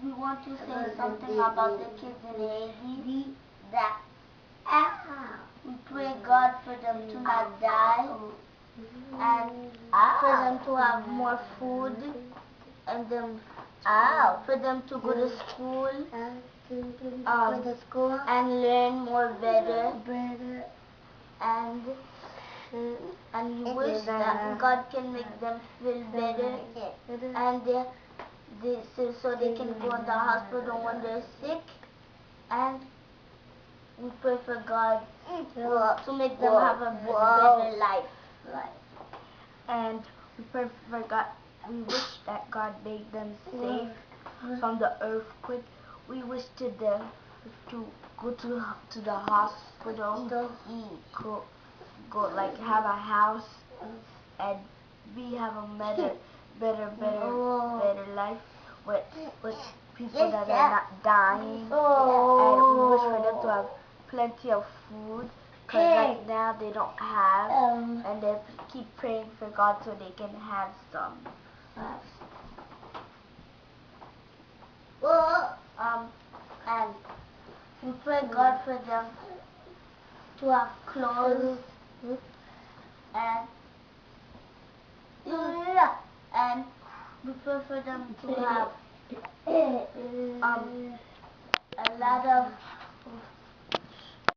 we want to say something about the kids in Haiti. That we pray God for them to not die and for them to have more food and for them to go to school and learn more better and we wish that God can make them feel better and so they can go in the hospital when they're sick, and we pray for God to make them have a better life. And we pray for God. We wish that God made them safe from the earthquake. We wish to them to go to the hospital, go like have a house and have a better life with people that are not dying. And we wish for them to have plenty of food, because right now they don't have, and they keep praying for God so they can have some. And we pray God for them to have clothes and we pray for them to have a lot of